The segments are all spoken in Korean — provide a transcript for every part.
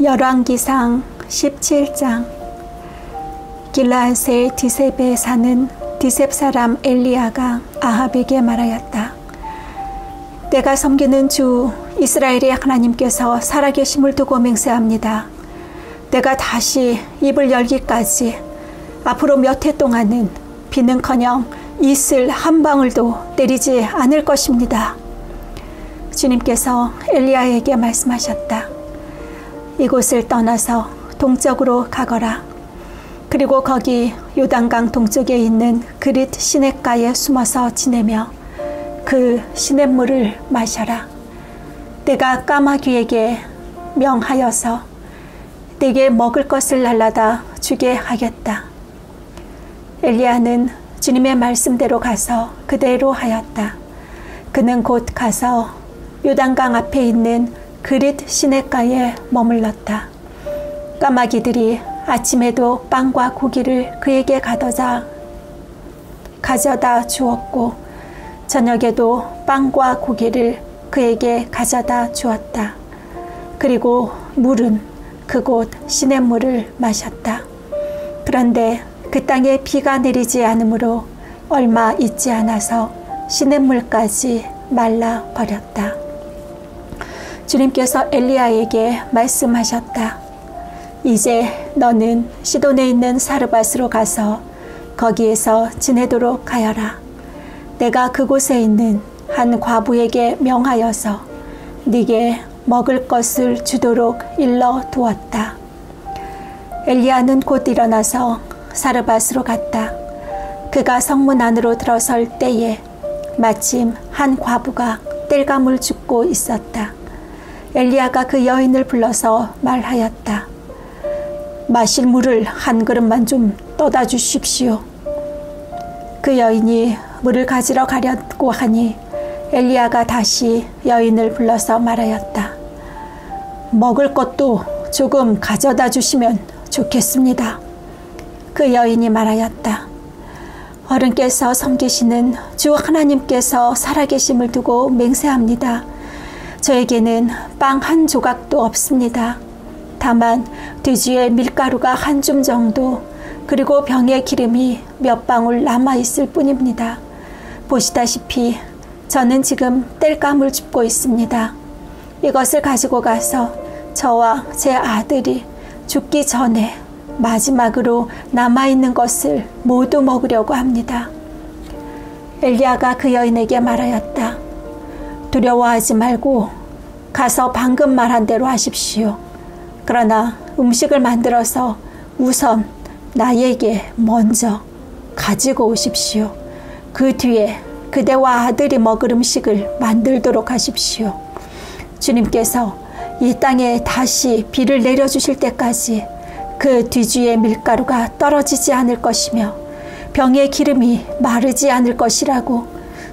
열왕기상 17장. 길르앗의 디셉에 사는 디셉 사람 엘리야가 아합에게 말하였다. 내가 섬기는 주 이스라엘의 하나님께서 살아계심을 두고 맹세합니다. 내가 다시 입을 열기까지 앞으로 몇 해 동안은 비는커녕 이슬 한 방울도 내리지 않을 것입니다. 주님께서 엘리야에게 말씀하셨다. 이곳을 떠나서 동쪽으로 가거라. 그리고 거기 요단강 동쪽에 있는 그릿 시냇가에 숨어서 지내며 그 시냇물을 마셔라. 내가 까마귀에게 명하여서 내게 먹을 것을 날라다 주게 하겠다. 엘리야는 주님의 말씀대로 가서 그대로 하였다. 그는 곧 가서 요단강 앞에 있는 그릿 시냇가에 머물렀다. 까마귀들이 아침에도 빵과 고기를 그에게 가져다 주었고 저녁에도 빵과 고기를 그에게 가져다 주었다. 그리고 물은 그곳 시냇물을 마셨다. 그런데 그 땅에 비가 내리지 않으므로 얼마 있지 않아서 시냇물까지 말라버렸다. 주님께서 엘리야에게 말씀하셨다. 이제 너는 시돈에 있는 사르밧으로 가서 거기에서 지내도록 하여라. 내가 그곳에 있는 한 과부에게 명하여서 네게 먹을 것을 주도록 일러 두었다. 엘리야는 곧 일어나서 사르밧으로 갔다. 그가 성문 안으로 들어설 때에 마침 한 과부가 땔감을 줍고 있었다. 엘리야가 그 여인을 불러서 말하였다. 마실 물을 한 그릇만 좀 떠다 주십시오. 그 여인이 물을 가지러 가려고 하니 엘리야가 다시 여인을 불러서 말하였다. 먹을 것도 조금 가져다 주시면 좋겠습니다. 그 여인이 말하였다. 어른께서 섬기시는 주 하나님께서 살아계심을 두고 맹세합니다. 저에게는 빵 한 조각도 없습니다. 다만 뒤주에 밀가루가 한 줌 정도, 그리고 병에 기름이 몇 방울 남아있을 뿐입니다. 보시다시피 저는 지금 땔감을 줍고 있습니다. 이것을 가지고 가서 저와 제 아들이 죽기 전에 마지막으로 남아있는 것을 모두 먹으려고 합니다. 엘리야가 그 여인에게 말하였다. 두려워하지 말고 가서 방금 말한 대로 하십시오. 그러나 음식을 만들어서 우선 나에게 먼저 가지고 오십시오. 그 뒤에 그대와 아들이 먹을 음식을 만들도록 하십시오. 주님께서 이 땅에 다시 비를 내려주실 때까지 그 뒤주의 밀가루가 떨어지지 않을 것이며 병의 기름이 마르지 않을 것이라고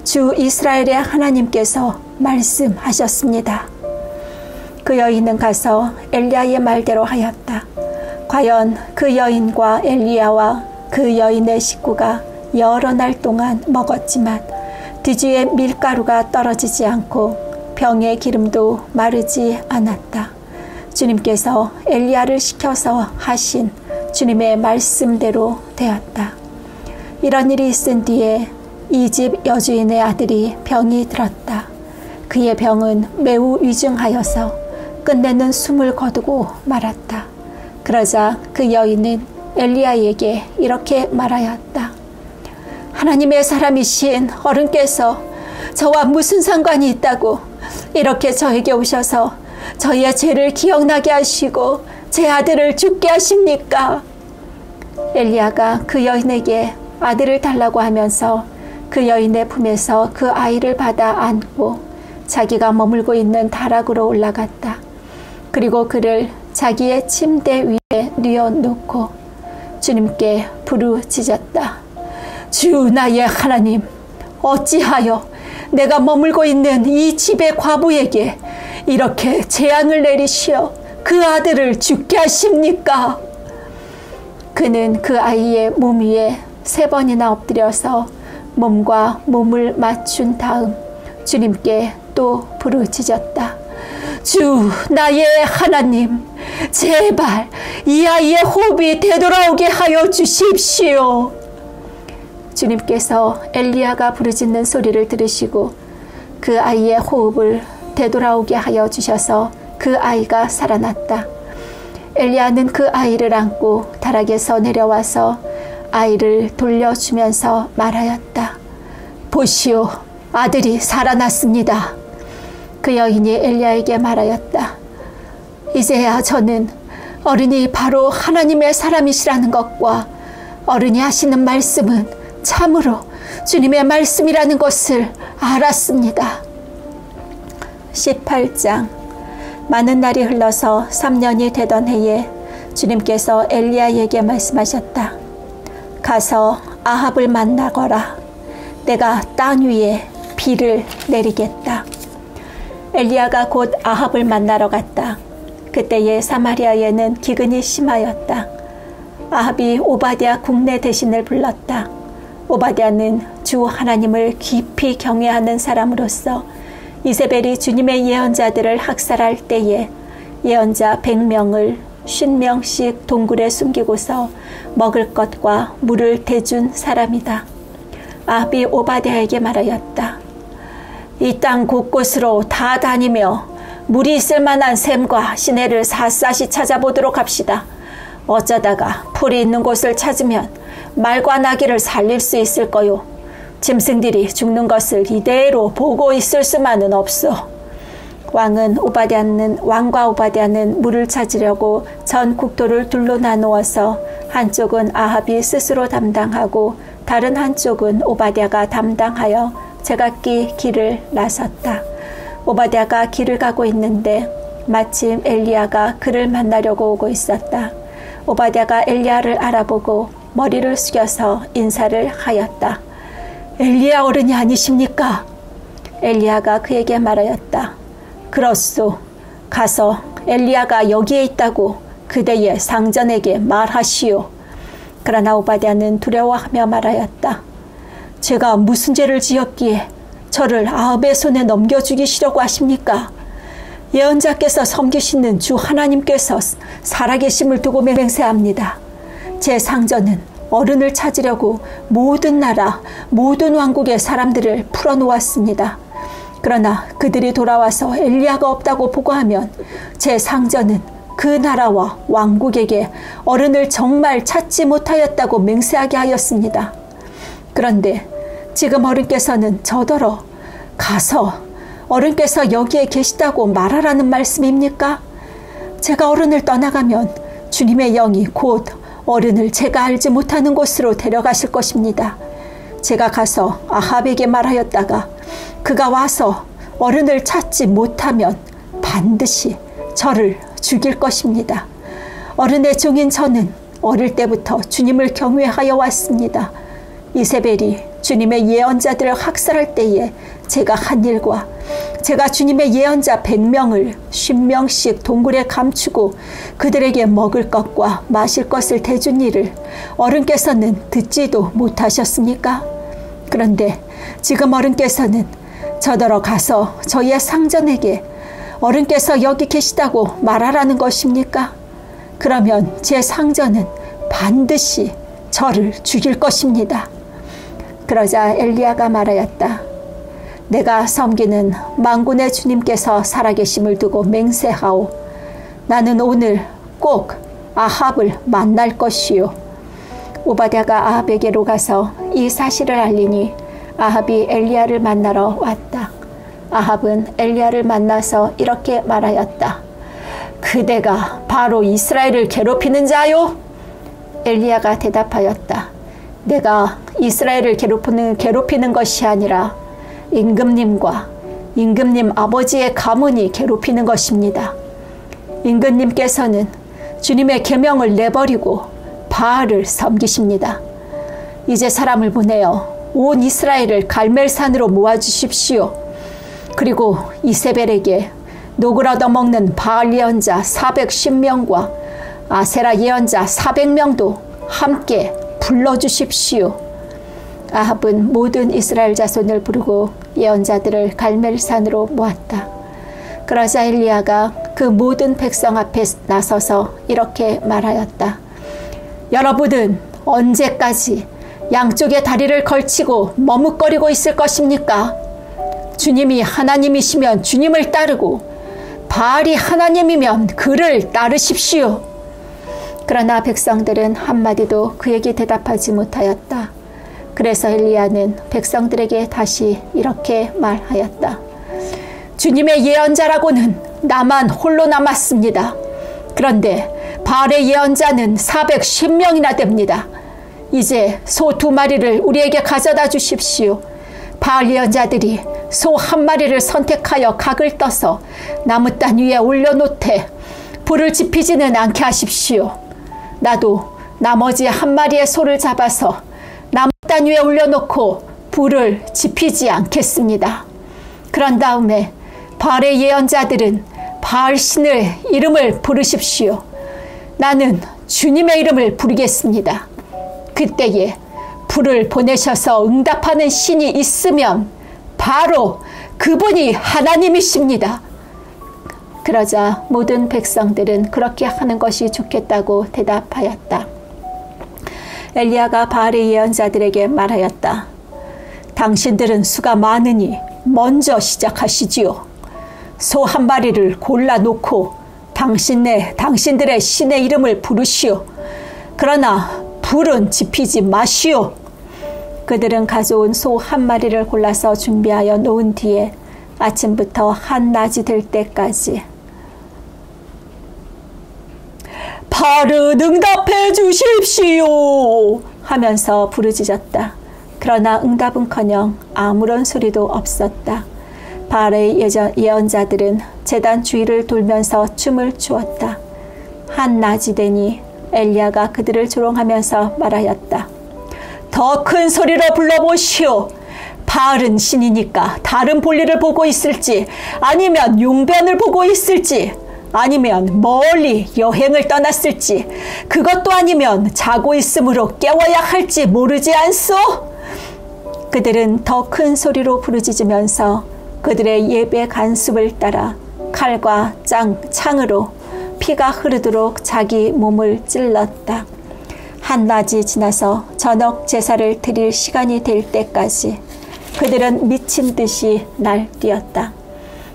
주 이스라엘의 하나님께서 말씀하셨습니다. 그 여인은 가서 엘리야의 말대로 하였다. 과연 그 여인과 엘리야와 그 여인의 식구가 여러 날 동안 먹었지만 뒤주의 밀가루가 떨어지지 않고 병의 기름도 마르지 않았다. 주님께서 엘리야를 시켜서 하신 주님의 말씀대로 되었다. 이런 일이 있은 뒤에 이 집 여주인의 아들이 병이 들었다. 그의 병은 매우 위중하여서 끝내는 숨을 거두고 말았다. 그러자 그 여인은 엘리야에게 이렇게 말하였다. 하나님의 사람이신 어른께서 저와 무슨 상관이 있다고 이렇게 저에게 오셔서 저의 죄를 기억나게 하시고 제 아들을 죽게 하십니까? 엘리야가 그 여인에게 아들을 달라고 하면서 그 여인의 품에서 그 아이를 받아 안고 자기가 머물고 있는 다락으로 올라갔다. 그리고 그를 자기의 침대 위에 뉘어놓고 주님께 부르짖었다. 주 나의 하나님, 어찌하여 내가 머물고 있는 이 집의 과부에게 이렇게 재앙을 내리시어 그 아들을 죽게 하십니까? 그는 그 아이의 몸 위에 3번이나 엎드려서 몸과 몸을 맞춘 다음 주님께 또 부르짖었다. 주 나의 하나님, 제발 이 아이의 호흡이 되돌아오게 하여 주십시오. 주님께서 엘리야가 부르짖는 소리를 들으시고 그 아이의 호흡을 되돌아오게 하여 주셔서 그 아이가 살아났다. 엘리야는 그 아이를 안고 다락에서 내려와서 아이를 돌려주면서 말하였다. 보시오, 아들이 살아났습니다. 그 여인이 엘리야에게 말하였다. 이제야 저는 어른이 바로 하나님의 사람이시라는 것과 어른이 하시는 말씀은 참으로 주님의 말씀이라는 것을 알았습니다. 18장. 많은 날이 흘러서 3년이 되던 해에 주님께서 엘리야에게 말씀하셨다. 가서 아합을 만나거라. 내가 땅 위에 비를 내리겠다. 엘리야가 곧 아합을 만나러 갔다. 그때에 사마리아에는 기근이 심하였다. 아합이 오바댜 국내 대신을 불렀다. 오바댜는 주 하나님을 깊이 경외하는 사람으로서 이세벨이 주님의 예언자들을 학살할 때에 예언자 100명을 50명씩 동굴에 숨기고서 먹을 것과 물을 대준 사람이다. 아합이 오바댜에게 말하였다. 이 땅 곳곳으로 다 다니며 물이 있을 만한 샘과 시내를 샅샅이 찾아보도록 합시다. 어쩌다가 풀이 있는 곳을 찾으면 말과 나귀를 살릴 수 있을 거요. 짐승들이 죽는 것을 이대로 보고 있을 수만은 없어. 왕과 오바댜는 물을 찾으려고 전 국토를 둘로 나누어서 한쪽은 아합이 스스로 담당하고 다른 한쪽은 오바댜가 담당하여 제각기 길을 나섰다. 오바댜가 길을 가고 있는데 마침 엘리야가 그를 만나려고 오고 있었다. 오바댜가 엘리야를 알아보고 머리를 숙여서 인사를 하였다. 엘리야 어른이 아니십니까? 엘리야가 그에게 말하였다. 그렇소. 가서 엘리야가 여기에 있다고 그대의 상전에게 말하시오. 그러나 오바댜는 두려워하며 말하였다. 제가 무슨 죄를 지었기에 저를 아합의 손에 넘겨 죽이시려고 하십니까? 예언자께서 섬기시는 주 하나님께서 살아계심을 두고 맹세합니다. 제 상전은 어른을 찾으려고 모든 나라, 모든 왕국의 사람들을 풀어놓았습니다. 그러나 그들이 돌아와서 엘리야가 없다고 보고하면 제 상전은 그 나라와 왕국에게 어른을 정말 찾지 못하였다고 맹세하게 하였습니다. 그런데 지금 어른께서는 저더러 가서 어른께서 여기에 계시다고 말하라는 말씀입니까? 제가 어른을 떠나가면 주님의 영이 곧 어른을 제가 알지 못하는 곳으로 데려가실 것입니다. 제가 가서 아합에게 말하였다가 그가 와서 어른을 찾지 못하면 반드시 저를 죽일 것입니다. 어른의 종인 저는 어릴 때부터 주님을 경외하여 왔습니다. 이세벨이 주님의 예언자들을 학살할 때에 제가 한 일과 제가 주님의 예언자 100명을 50명씩 동굴에 감추고 그들에게 먹을 것과 마실 것을 대준 일을 어른께서는 듣지도 못하셨습니까? 그런데 지금 어른께서는 저더러 가서 저희의 상전에게 어른께서 여기 계시다고 말하라는 것입니까? 그러면 제 상전은 반드시 저를 죽일 것입니다. 그러자 엘리야가 말하였다. 내가 섬기는 만군의 주님께서 살아계심을 두고 맹세하오. 나는 오늘 꼭 아합을 만날 것이요. 오바댜가 아합에게로 가서 이 사실을 알리니 아합이 엘리야를 만나러 왔다. 아합은 엘리야를 만나서 이렇게 말하였다. 그대가 바로 이스라엘을 괴롭히는 자요? 엘리야가 대답하였다. 내가 이스라엘을 괴롭히는 것이 아니라 임금님과 임금님 아버지의 가문이 괴롭히는 것입니다. 임금님께서는 주님의 계명을 내버리고 바알을 섬기십니다. 이제 사람을 보내어 온 이스라엘을 갈멜산으로 모아주십시오. 그리고 이세벨에게 녹을 얻어먹는 바알 예언자 410명과 아세라 예언자 400명도 함께 불러주십시오. 아합은 모든 이스라엘 자손을 부르고 예언자들을 갈멜산으로 모았다. 그러자 엘리야가 그 모든 백성 앞에 나서서 이렇게 말하였다. 여러분은 언제까지 양쪽에 다리를 걸치고 머뭇거리고 있을 것입니까? 주님이 하나님이시면 주님을 따르고 바알이 하나님이면 그를 따르십시오. 그러나 백성들은 한마디도 그에게 대답하지 못하였다. 그래서 엘리야는 백성들에게 다시 이렇게 말하였다. 주님의 예언자라고는 나만 홀로 남았습니다. 그런데 바알의 예언자는 410명이나 됩니다. 이제 소 2마리를 우리에게 가져다 주십시오. 바알 예언자들이 소 1마리를 선택하여 각을 떠서 나무단 위에 올려놓되 불을 지피지는 않게 하십시오. 나도 나머지 1마리의 소를 잡아서 나무단 위에 올려놓고 불을 지피지 않겠습니다. 그런 다음에 바알의 예언자들은 바알 신의 이름을 부르십시오. 나는 주님의 이름을 부르겠습니다. 그때에 불을 보내셔서 응답하는 신이 있으면 바로 그분이 하나님이십니다. 그러자 모든 백성들은 그렇게 하는 것이 좋겠다고 대답하였다. 엘리야가 바알의 예언자들에게 말하였다. 당신들은 수가 많으니 먼저 시작하시지요. 소 1마리를 골라놓고 당신들의 신의 이름을 부르시오. 그러나 불은 지피지 마시오. 그들은 가져온 소 1마리를 골라서 준비하여 놓은 뒤에 아침부터 한낮이 될 때까지 바알은 응답해 주십시오 하면서 부르짖었다. 그러나 응답은커녕 아무런 소리도 없었다. 바알의 예언자들은 제단 주위를 돌면서 춤을 추었다. 한낮이 되니 엘리야가 그들을 조롱하면서 말하였다. 더 큰 소리로 불러보시오. 바알은 신이니까 다른 볼일을 보고 있을지 아니면 용변을 보고 있을지 아니면 멀리 여행을 떠났을지 그것도 아니면 자고 있으므로 깨워야 할지 모르지 않소? 그들은 더 큰 소리로 부르짖으면서 그들의 예배 간습을 따라 칼과 창으로 피가 흐르도록 자기 몸을 찔렀다. 한낮이 지나서 저녁 제사를 드릴 시간이 될 때까지 그들은 미친 듯이 날뛰었다.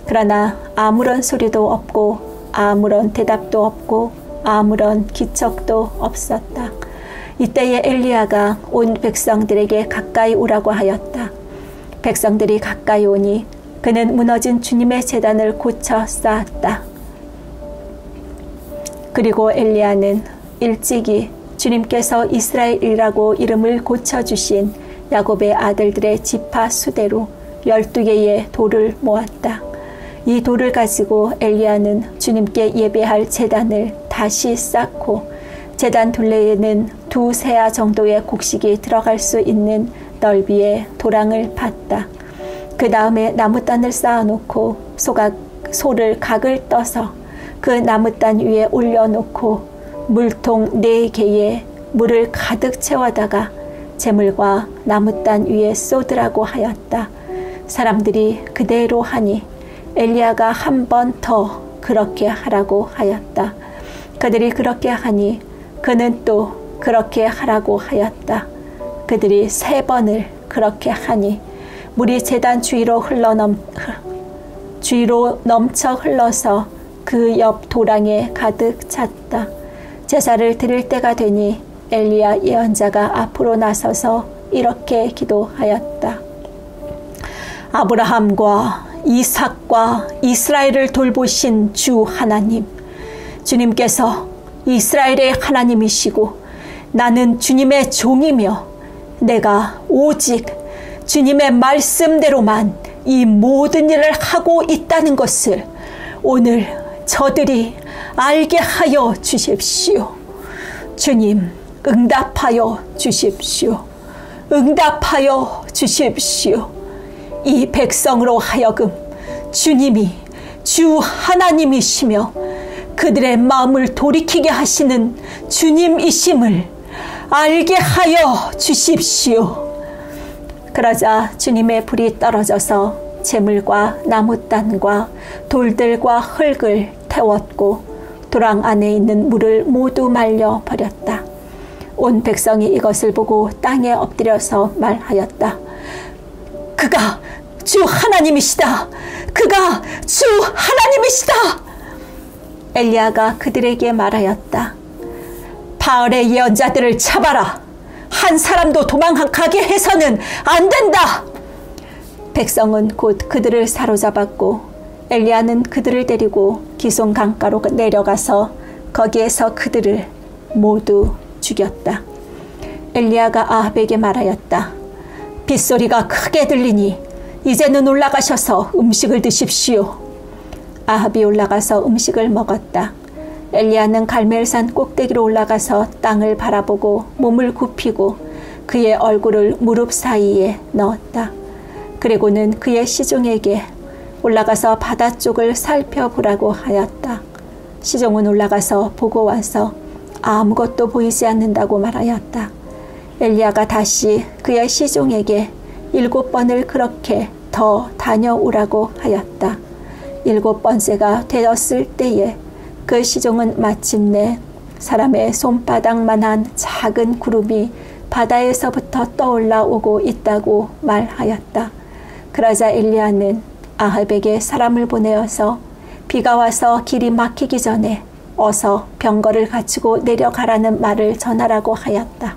그러나 아무런 소리도 없고 아무런 대답도 없고 아무런 기척도 없었다. 이때에 엘리야가 온 백성들에게 가까이 오라고 하였다. 백성들이 가까이 오니 그는 무너진 주님의 제단을 고쳐 쌓았다. 그리고 엘리야는 일찍이 주님께서 이스라엘이라고 이름을 고쳐주신 야곱의 아들들의 지파 수대로 12개의 돌을 모았다. 이 돌을 가지고 엘리야는 주님께 예배할 제단을 다시 쌓고 제단 둘레에는 2세아 정도의 곡식이 들어갈 수 있는 넓이의 도랑을 팠다. 그 다음에 나무단을 쌓아놓고 소를 각을 떠서 그 나무단 위에 올려놓고 물통 4개에 물을 가득 채워다가 제물과 나무단 위에 쏟으라고 하였다. 사람들이 그대로 하니 엘리야가 한 번 더 그렇게 하라고 하였다. 그들이 그렇게 하니 그는 또 그렇게 하라고 하였다. 그들이 3번을 그렇게 하니 물이 제단 주위로 넘쳐 흘러서 그 옆 도랑에 가득 찼다. 제사를 드릴 때가 되니 엘리야 예언자가 앞으로 나서서 이렇게 기도하였다. 아브라함과 이삭과 이스라엘을 돌보신 주 하나님, 주님께서 이스라엘의 하나님이시고 나는 주님의 종이며 내가 오직 주님의 말씀대로만 이 모든 일을 하고 있다는 것을 오늘 저들이 알게 하여 주십시오. 주님, 응답하여 주십시오. 응답하여 주십시오. 이 백성으로 하여금 주님이 주 하나님이시며 그들의 마음을 돌이키게 하시는 주님이심을 알게 하여 주십시오. 그러자 주님의 불이 떨어져서 재물과 나무단과 돌들과 흙을 태웠고 도랑 안에 있는 물을 모두 말려 버렸다. 온 백성이 이것을 보고 땅에 엎드려서 말하였다. 그가 주 하나님이시다. 그가 주 하나님이시다. 엘리야가 그들에게 말하였다. 바알의 예언자들을 잡아라. 한 사람도 도망가게 해서는 안 된다. 백성은 곧 그들을 사로잡았고 엘리야는 그들을 데리고 기손 강가로 내려가서 거기에서 그들을 모두 죽였다. 엘리야가 아합에게 말하였다. 빗소리가 크게 들리니 이제는 올라가셔서 음식을 드십시오. 아합이 올라가서 음식을 먹었다. 엘리야는 갈멜산 꼭대기로 올라가서 땅을 바라보고 몸을 굽히고 그의 얼굴을 무릎 사이에 넣었다. 그리고는 그의 시종에게 올라가서 바다 쪽을 살펴보라고 하였다. 시종은 올라가서 보고 와서 아무것도 보이지 않는다고 말하였다. 엘리야가 다시 그의 시종에게 7번을 그렇게 더 다녀오라고 하였다. 7번째가 되었을 때에 그 시종은 마침내 사람의 손바닥만한 작은 구름이 바다에서부터 떠올라 오고 있다고 말하였다. 그러자 엘리야는 아합에게 사람을 보내어서 비가 와서 길이 막히기 전에 어서 병거를 갖추고 내려가라는 말을 전하라고 하였다.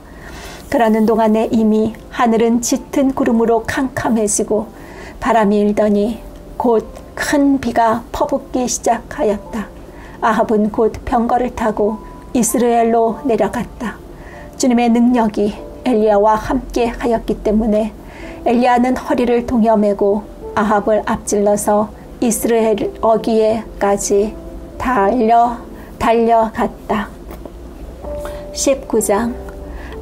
그러는 동안에 이미 하늘은 짙은 구름으로 캄캄해지고 바람이 일더니 곧 큰 비가 퍼붓기 시작하였다. 아합은 곧 병거를 타고 이스라엘로 내려갔다. 주님의 능력이 엘리야와 함께 하였기 때문에 엘리야는 허리를 동여매고 아합을 앞질러서 이스라엘 어귀에까지 달려갔다. 19장.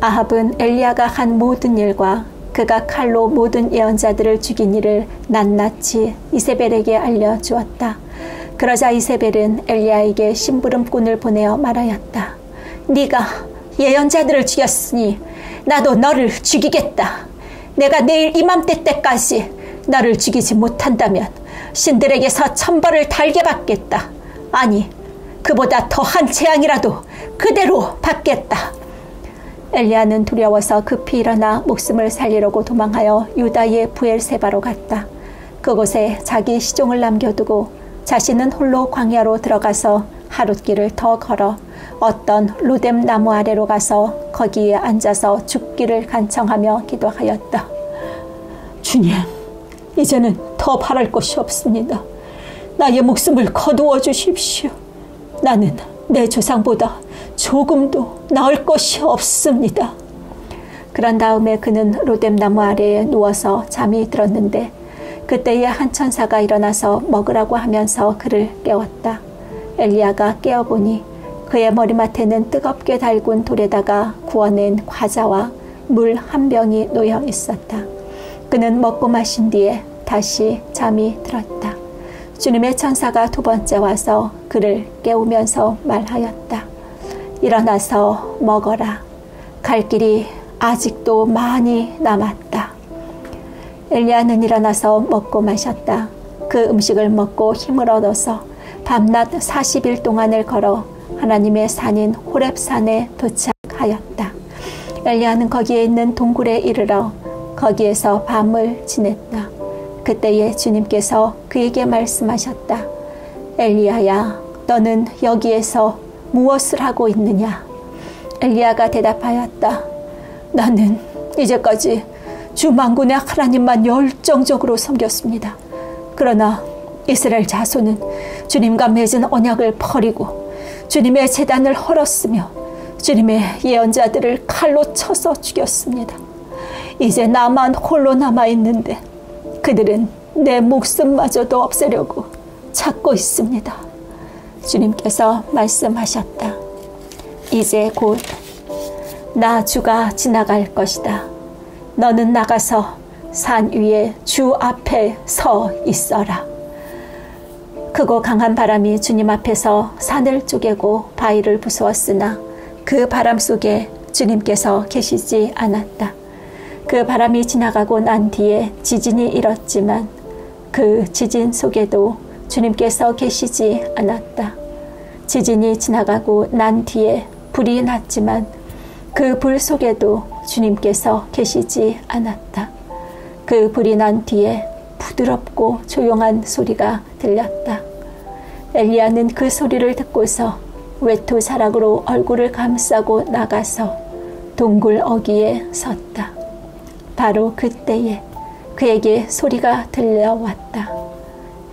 아합은 엘리야가 한 모든 일과 그가 칼로 모든 예언자들을 죽인 일을 낱낱이 이세벨에게 알려주었다. 그러자 이세벨은 엘리야에게 심부름꾼을 보내어 말하였다. 네가 예언자들을 죽였으니 나도 너를 죽이겠다. 내가 내일 이맘때 때까지 너를 죽이지 못한다면 신들에게서 천벌을 달게 받겠다. 아니, 그보다 더한 재앙이라도 그대로 받겠다. 엘리야는 두려워서 급히 일어나 목숨을 살리려고 도망하여 유다의 부엘세바로 갔다. 그곳에 자기 시종을 남겨두고 자신은 홀로 광야로 들어가서 하룻길을 더 걸어 어떤 로뎀 나무 아래로 가서 거기에 앉아서 죽기를 간청하며 기도하였다. 주님, 이제는 더 바랄 것이 없습니다. 나의 목숨을 거두어 주십시오. 나는 내 조상보다 조금도 나을 것이 없습니다. 그런 다음에 그는 로뎀 나무 아래에 누워서 잠이 들었는데 그때에 한 천사가 일어나서 먹으라고 하면서 그를 깨웠다. 엘리야가 깨어보니 그의 머리맡에는 뜨겁게 달군 돌에다가 구워낸 과자와 물 한 병이 놓여 있었다. 그는 먹고 마신 뒤에 다시 잠이 들었다. 주님의 천사가 2번째 와서 그를 깨우면서 말하였다. 일어나서 먹어라. 갈 길이 아직도 많이 남았다. 엘리야는 일어나서 먹고 마셨다. 그 음식을 먹고 힘을 얻어서 밤낮 40일 동안을 걸어 하나님의 산인 호렙산에 도착하였다. 엘리야는 거기에 있는 동굴에 이르러 거기에서 밤을 지냈다. 그때에 주님께서 그에게 말씀하셨다. 엘리야야, 너는 여기에서 무엇을 하고 있느냐? 엘리야가 대답하였다. 나는 이제까지 주 만군의 하나님만 열정적으로 섬겼습니다. 그러나 이스라엘 자손은 주님과 맺은 언약을 버리고 주님의 제단을 헐었으며 주님의 예언자들을 칼로 쳐서 죽였습니다. 이제 나만 홀로 남아있는데 그들은 내 목숨마저도 없애려고 찾고 있습니다. 주님께서 말씀하셨다. 이제 곧 나 주가 지나갈 것이다. 너는 나가서 산 위에 주 앞에 서 있어라. 크고 강한 바람이 주님 앞에서 산을 쪼개고 바위를 부수었으나 그 바람 속에 주님께서 계시지 않았다. 그 바람이 지나가고 난 뒤에 지진이 일었지만 그 지진 속에도 주님께서 계시지 않았다. 지진이 지나가고 난 뒤에 불이 났지만 그 불 속에도 주님께서 계시지 않았다. 그 불이 난 뒤에 부드럽고 조용한 소리가 들렸다. 엘리야는 그 소리를 듣고서 외투 자락으로 얼굴을 감싸고 나가서 동굴 어귀에 섰다. 바로 그때에 그에게 소리가 들려왔다.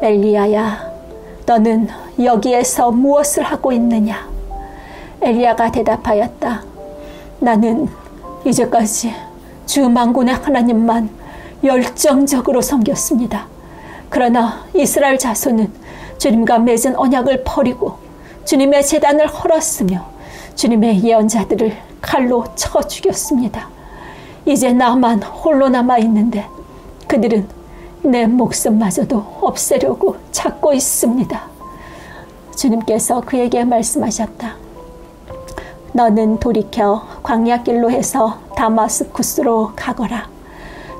엘리야야, 너는 여기에서 무엇을 하고 있느냐? 엘리야가 대답하였다. 나는 이제까지 주 만군의 하나님만 열정적으로 섬겼습니다. 그러나 이스라엘 자손은 주님과 맺은 언약을 버리고 주님의 제단을 헐었으며 주님의 예언자들을 칼로 쳐 죽였습니다. 이제 나만 홀로 남아있는데 그들은 내 목숨마저도 없애려고 찾고 있습니다. 주님께서 그에게 말씀하셨다. 너는 돌이켜 광야길로 해서 다마스쿠스로 가거라.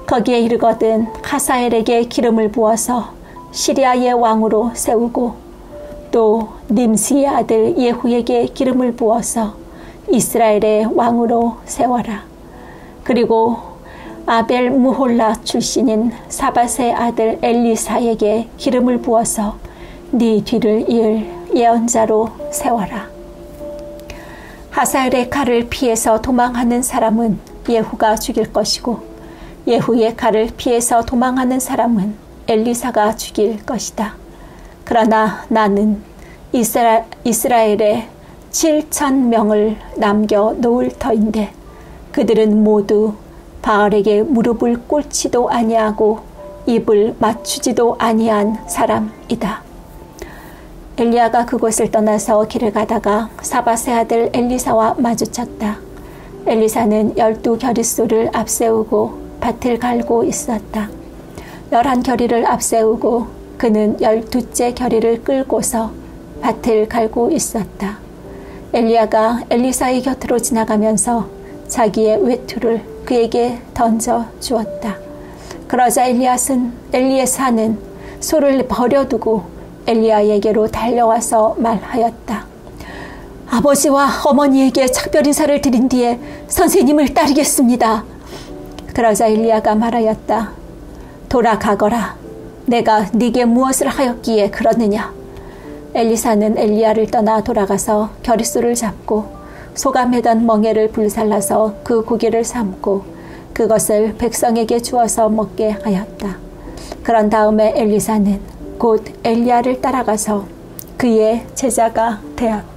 거기에 이르거든 하사엘에게 기름을 부어서 시리아의 왕으로 세우고 또 님시의 아들 예후에게 기름을 부어서 이스라엘의 왕으로 세워라. 그리고 아벨 무홀라 출신인 사밧의 아들 엘리사에게 기름을 부어서 네 뒤를 이을 예언자로 세워라. 하사엘의 칼을 피해서 도망하는 사람은 예후가 죽일 것이고 예후의 칼을 피해서 도망하는 사람은 엘리사가 죽일 것이다. 그러나 나는 이스라엘에 7,000명을 남겨 놓을 터인데 그들은 모두 바알에게 무릎을 꿇지도 아니하고 입을 맞추지도 아니한 사람이다. 엘리야가 그곳을 떠나서 길을 가다가 사밧의 아들 엘리사와 마주쳤다. 엘리사는 12겨릿소를 앞세우고 밭을 갈고 있었다. 11겨리를 앞세우고 그는 12째 겨리를 끌고서 밭을 갈고 있었다. 엘리야가 엘리사의 곁으로 지나가면서 자기의 외투를 그에게 던져 주었다. 그러자 엘리에사는 소를 버려두고 엘리야에게로 달려와서 말하였다. 아버지와 어머니에게 작별 인사를 드린 뒤에 선생님을 따르겠습니다. 그러자 엘리야가 말하였다. 돌아가거라. 내가 네게 무엇을 하였기에 그러느냐. 엘리사는 엘리야를 떠나 돌아가서 겨릿소를 잡고 소가 매던 멍에를 불살라서 그 고기를 삶고 그것을 백성에게 주어서 먹게 하였다. 그런 다음에 엘리사는 곧 엘리야를 따라가서 그의 제자가 되었다.